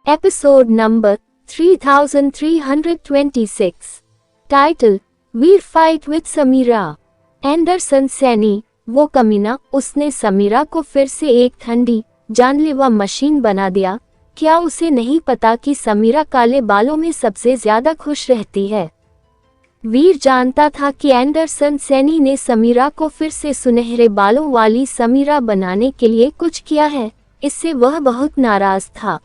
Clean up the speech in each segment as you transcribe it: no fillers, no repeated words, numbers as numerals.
Episode number 3326। Title Veer fight with Sameera. Anderson Saini, वो कमीना, उसने समीरा को फिर से एक ठंडी जानलेवा मशीन बना दिया। क्या उसे नहीं पता कि समीरा काले बालों में सबसे ज्यादा खुश रहती है। वीर जानता था कि एंडरसन सैनी ने समीरा को फिर से सुनहरे बालों वाली समीरा बनाने के लिए कुछ किया है। इससे वह बहुत नाराज था।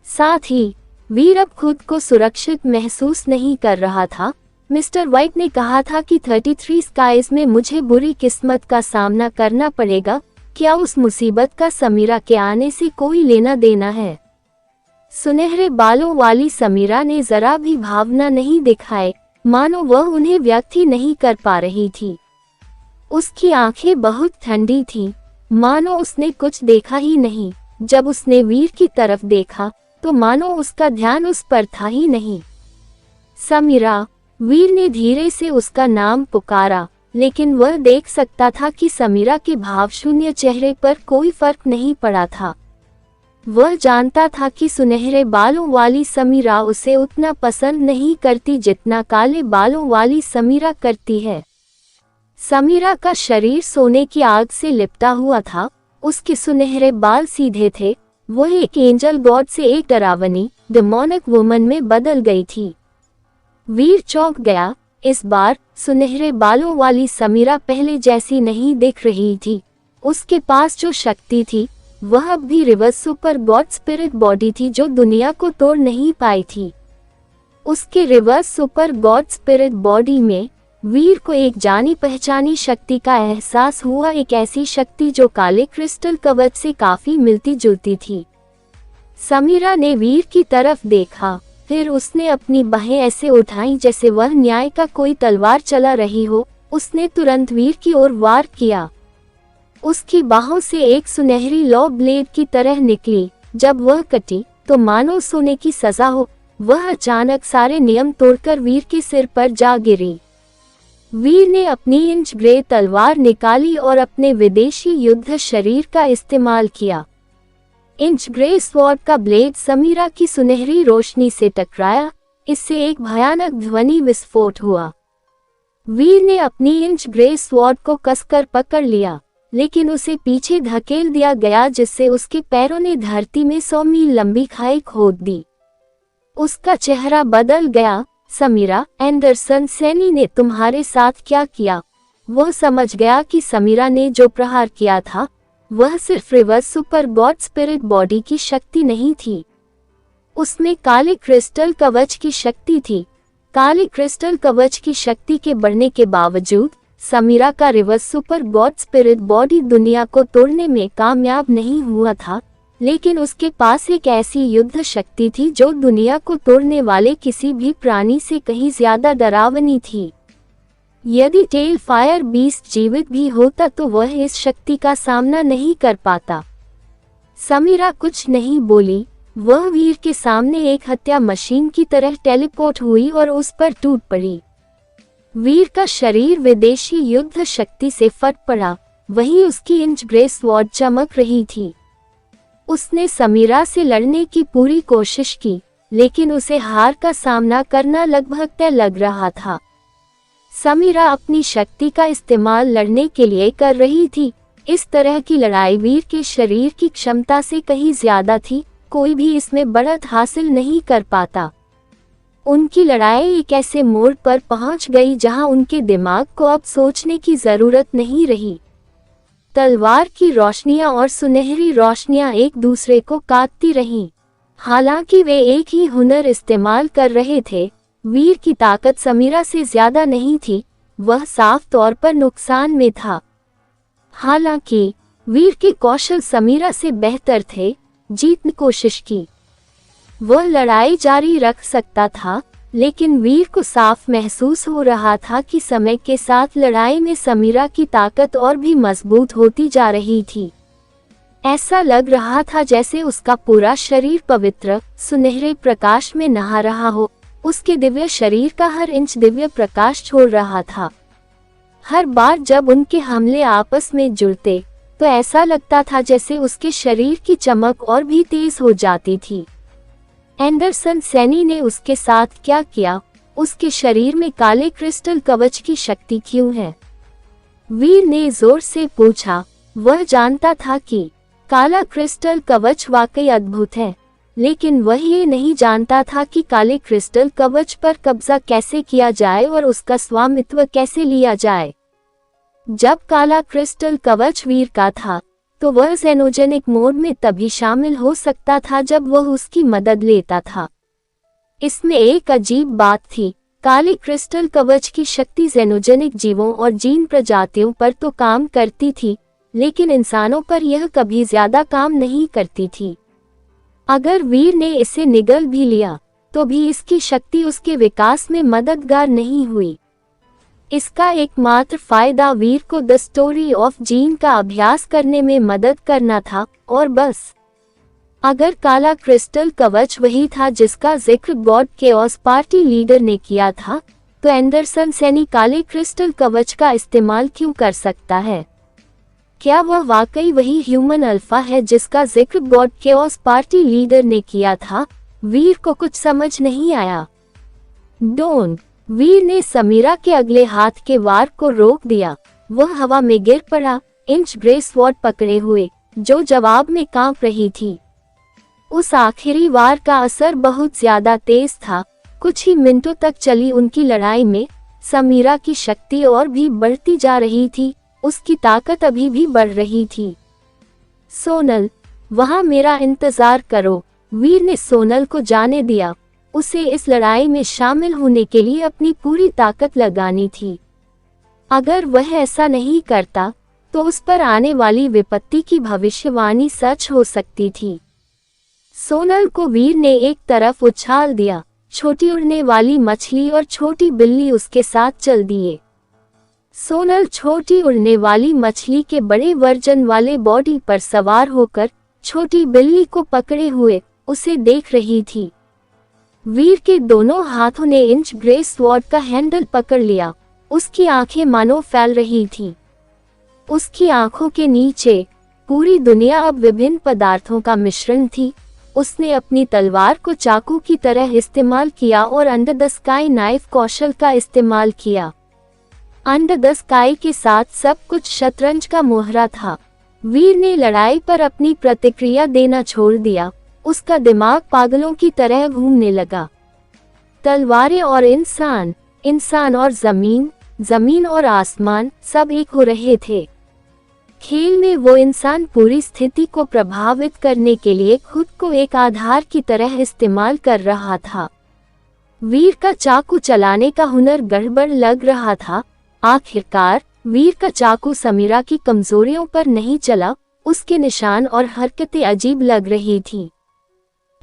साथ ही वीर अब खुद को सुरक्षित महसूस नहीं कर रहा था। मिस्टर व्हाइट ने कहा था कि 33 स्काइज में मुझे बुरी किस्मत का सामना करना पड़ेगा। क्या उस मुसीबत का समीरा के आने से कोई लेना देना है? सुनहरे बालों वाली समीरा ने जरा भी भावना नहीं दिखाए, मानो वह उन्हें व्यक्त ही नहीं कर पा रही थी। उसकी आंखें बहुत ठंडी थीं, मानो उसने कुछ देखा ही नहीं। जब उसने वीर की तरफ देखा तो मानो उसका ध्यान उस पर था ही नहीं। समीरा, वीर ने धीरे से उसका नाम पुकारा, लेकिन वह देख सकता था कि समीरा के भावशून्य चेहरे पर कोई फर्क नहीं पड़ा था। वह जानता था कि सुनहरे बालों वाली समीरा उसे उतना पसंद नहीं करती जितना काले बालों वाली समीरा करती है। समीरा का शरीर सोने की आग से लिपटा हुआ था। उसके सुनहरे बाल सीधे थे। वह एक एंजल गॉड से एक डरावनी डेमोनिक वुमन में बदल गई थी। वीर चौंक गया। इस बार सुनहरे बालों वाली समीरा पहले जैसी नहीं दिख रही थी। उसके पास जो शक्ति थी वह अब भी reverse super God spirit body थी जो दुनिया को तोड़ नहीं पाई थी। उसके reverse super God spirit body में वीर को एक जानी पहचानी शक्ति का एहसास हुआ, एक ऐसी शक्ति जो काले क्रिस्टल कवच से काफी मिलती जुलती थी। समीरा ने वीर की तरफ देखा, फिर उसने अपनी बाहें ऐसे उठाई जैसे वह न्याय का कोई तलवार चला रही हो। उसने तुरंत वीर की ओर वार किया। उसकी बाहों से एक सुनहरी लॉ ब्लेड की तरह निकली। जब वह कटी तो मानो सोने की सजा हो। वह अचानक सारे नियम तोड़कर वीर के सिर पर जा गिरी। वीर ने अपनी इंच ग्रे तलवार निकाली और अपने विदेशी युद्ध शरीर का इस्तेमाल किया। इंच ग्रे स्वॉर्ड का ब्लेड समीरा की सुनहरी रोशनी से टकराया। इससे एक भयानक ध्वनि विस्फोट हुआ। वीर ने अपनी इंच ग्रे स्वॉर्ड को कसकर पकड़ लिया, लेकिन उसे पीछे धकेल दिया गया जिससे उसके पैरों ने धरती में 100 मील लंबी खाई खोद दी। उसका चेहरा बदल गया। समीरा, एंडरसन सैनी ने तुम्हारे साथ क्या किया? वह समझ गया कि समीरा ने जो प्रहार किया था वह सिर्फ reverse super God spirit body की शक्ति नहीं थी, उसमें काले क्रिस्टल कवच की शक्ति थी। काले क्रिस्टल कवच की शक्ति के बढ़ने के बावजूद समीरा का reverse super God spirit body दुनिया को तोड़ने में कामयाब नहीं हुआ था, लेकिन उसके पास एक ऐसी युद्ध शक्ति थी जो दुनिया को तोड़ने वाले किसी भी प्राणी से कहीं ज्यादा डरावनी थी। यदि टेल फायर बीस्ट जीवित भी होता तो वह इस शक्ति का सामना नहीं कर पाता। समीरा कुछ नहीं बोली। वह वीर के सामने एक हत्या मशीन की तरह टेलीपोर्ट हुई और उस पर टूट पड़ी। वीर का शरीर विदेशी युद्ध शक्ति से फट पड़ा। वहीं उसकी इंच ग्रे स्वॉर्ड चमक रही थी। उसने समीरा से लड़ने की पूरी कोशिश की, लेकिन उसे हार का सामना करना लगभग तय लग रहा था। समीरा अपनी शक्ति का इस्तेमाल लड़ने के लिए कर रही थी। इस तरह की लड़ाई वीर के शरीर की क्षमता से कहीं ज्यादा थी। कोई भी इसमें बढ़त हासिल नहीं कर पाता। उनकी लड़ाई एक ऐसे मोड़ पर पहुंच गई जहां उनके दिमाग को अब सोचने की जरूरत नहीं रही। तलवार की रोशनियां और सुनहरी रोशनियां एक दूसरे को काटती रहीं। हालांकि वे एक ही हुनर इस्तेमाल कर रहे थे। वीर की ताकत समीरा से ज्यादा नहीं थी, वह साफ तौर पर नुकसान में था। हालांकि वीर के कौशल समीरा से बेहतर थे। जीत की कोशिश की। वह लड़ाई जारी रख सकता था, लेकिन वीर को साफ महसूस हो रहा था कि समय के साथ लड़ाई में समीरा की ताकत और भी मजबूत होती जा रही थी। ऐसा लग रहा था जैसे उसका पूरा शरीर पवित्र सुनहरे प्रकाश में नहा रहा हो। उसके दिव्य शरीर का हर इंच दिव्य प्रकाश छोड़ रहा था। हर बार जब उनके हमले आपस में जुड़ते तो ऐसा लगता था जैसे उसके शरीर की चमक और भी तेज हो जाती थी। एंडरसन सैनी ने उसके साथ क्या किया? उसके शरीर में काले क्रिस्टल कवच की शक्ति क्यों है? वीर ने जोर से पूछा। वह जानता था कि काला क्रिस्टल कवच वाकई अद्भुत है, लेकिन वह ये नहीं जानता था कि काले क्रिस्टल कवच पर कब्जा कैसे किया जाए और उसका स्वामित्व कैसे लिया जाए। जब काला क्रिस्टल कवच वीर का था, तो वह जेनोजेनिक मोड में तभी शामिल हो सकता था जब वह उसकी मदद लेता था। इसमें एक अजीब बात थी, काले क्रिस्टल कवच की शक्ति जेनोजेनिक जीवों और जीन प्रजातियों पर तो काम करती थी, लेकिन इंसानों पर यह कभी ज्यादा काम नहीं करती थी। अगर वीर ने इसे निगल भी लिया, तो भी इसकी शक्ति उसके विकास में मददगार नहीं हुई। इसका एकमात्र फायदा वीर को द स्टोरी ऑफ जीन का अभ्यास करने में मदद करना था, और बस। अगर काला क्रिस्टल कवच वही था जिसका जिक्र गॉड केओस पार्टी लीडर ने किया था, तो एंडरसन सैनी काले क्रिस्टल कवच का इस्तेमाल क्यों कर सकता है? क्या वह वाकई वही ह्यूमन अल्फा है जिसका जिक्र गॉड केओस पार्टी लीडर ने किया था? वीर को कुछ समझ नहीं आया। डोन! वीर ने समीरा के अगले हाथ के वार को रोक दिया। वह हवा में गिर पड़ा, इंच ग्रे स्वॉर्ड पकड़े हुए, जो जवाब में कांप रही थी। उस आखिरी वार का असर बहुत ज्यादा तेज था। कुछ ही मिनटों तक चली उनकी लड़ाई में समीरा की शक्ति और भी बढ़ती जा रही थी, उसकी ताकत अभी भी बढ़ रही थी। सोनल, वहां मेरा इंतजार करो। वीर ने सोनल को जाने दिया। उसे इस लड़ाई में शामिल होने के लिए अपनी पूरी ताकत लगानी थी। अगर वह ऐसा नहीं करता, तो उस पर आने वाली विपत्ति की भविष्यवाणी सच हो सकती थी। सोनल को वीर ने एक तरफ उछाल दिया। छोटी उड़ने वाली मछली और छोटी बिल्ली उसके साथ चल दिए। सोनल छोटी उड़ने वाली मछली के बड़े वर्जन वाले बॉडी पर सवार होकर छोटी बिल्ली को पकड़े हुए उसे देख रही थी। वीर के दोनों हाथों ने इंच ग्रे स्वॉर्ड का हैंडल पकड़ लिया। उसकी आंखें मानो फैल रही थीं। उसकी आंखों के नीचे पूरी दुनिया अब विभिन्न पदार्थों का मिश्रण थी। उसने अपनी तलवार को चाकू की तरह इस्तेमाल किया और अंडर द स्काई नाइफ कौशल का इस्तेमाल किया। अंडर द स्काई के साथ सब कुछ शतरंज का मोहरा था। वीर ने लड़ाई पर अपनी प्रतिक्रिया देना छोड़ दिया। उसका दिमाग पागलों की तरह घूमने लगा। तलवारें और इंसान, इंसान और जमीन, जमीन और आसमान, सब एक हो रहे थे। खेल में वो इंसान पूरी स्थिति को प्रभावित करने के लिए खुद को एक आधार की तरह इस्तेमाल कर रहा था। वीर का चाकू चलाने का हुनर गड़बड़ लग रहा था। आखिरकार वीर का चाकू समीरा की कमजोरियों पर नहीं चला। उसके निशान और हरकतें अजीब लग रही थीं।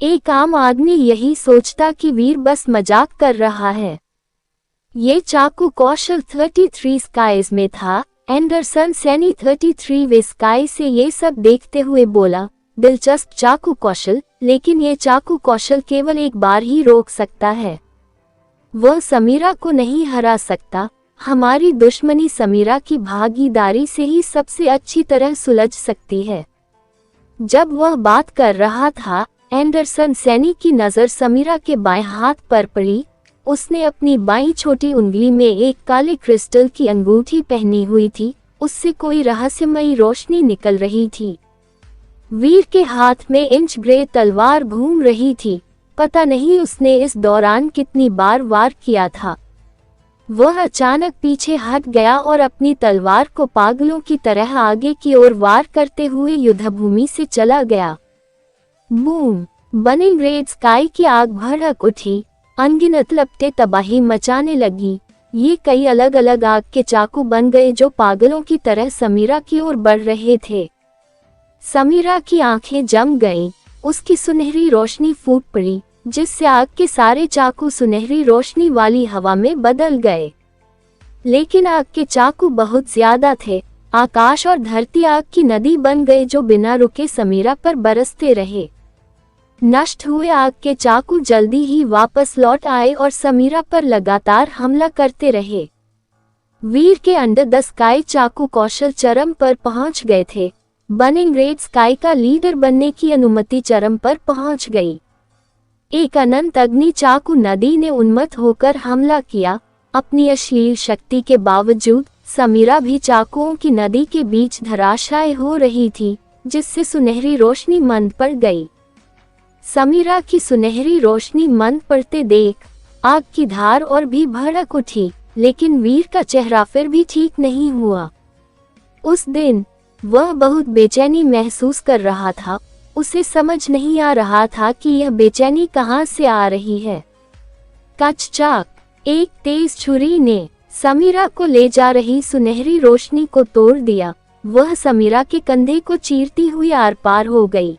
एक आम आदमी यही सोचता कि वीर बस मजाक कर रहा है। ये चाकू कौशल 33 स्काइज में था। एंडरसन सैनी 33वें स्काई से ये सब देखते हुए बोला, दिलचस्प चाकू कौशल, लेकिन ये चाकू कौशल केवल एक बार ही रोक सकता है। वह समीरा को नहीं हरा सकता। हमारी दुश्मनी समीरा की भागीदारी से ही सबसे अच्छी तरह सुलझ सकती है। जब वह बात कर रहा था, एंडरसन सैनी की नजर समीरा के बाएं हाथ पर पड़ी। उसने अपनी बाईं छोटी उंगली में एक काले क्रिस्टल की अंगूठी पहनी हुई थी। उससे कोई रहस्यमयी रोशनी निकल रही थी। वीर के हाथ में इंच ग्रे तलवार घूम रही थी। पता नहीं उसने इस दौरान कितनी बार वार किया था। वह अचानक पीछे हट गया और अपनी तलवार को पागलों की तरह आगे की ओर वार करते हुए युद्धभूमि से चला गया। बूम! बर्निंग रेड स्काई की आग भड़क उठी। अनगिनत लपटें तबाही मचाने लगी। ये कई अलग अलग आग के चाकू बन गए जो पागलों की तरह समीरा की ओर बढ़ रहे थे। समीरा की आंखें जम गईं। उसकी सुनहरी रोशनी फूट पड़ी, जिससे आग के सारे चाकू सुनहरी रोशनी वाली हवा में बदल गए। लेकिन आग के चाकू बहुत ज्यादा थे। आकाश और धरती आग की नदी बन गए जो बिना रुके समीरा पर बरसते रहे। नष्ट हुए आग के चाकू जल्दी ही वापस लौट आए और समीरा पर लगातार हमला करते रहे। वीर के अंडर द स्काई चाकू कौशल चरम पर पहुंच गए थे। बर्निंग रेड स्काई का लीडर बनने की अनुमति चरम पर पहुंच गई। एक अनंत अग्नि चाकू नदी ने उन्मत्त होकर हमला किया। अपनी अश्लील शक्ति के बावजूद समीरा भी चाकुओं की नदी के बीच धराशायी हो रही थी, जिससे सुनहरी रोशनी मंद पड़ गई। समीरा की सुनहरी रोशनी मंद पड़ते देख आग की धार और भी भड़क उठी, लेकिन वीर का चेहरा फिर भी ठीक नहीं हुआ। उस दिन वह बहुत बेचैनी महसूस कर रहा था। उसे समझ नहीं आ रहा था कि यह बेचैनी कहाँ से आ रही है। कचचाक, एक तेज छुरी ने समीरा को ले जा रही सुनहरी रोशनी को तोड़ दिया। वह समीरा के कंधे को चीरती हुई आर पार हो गई।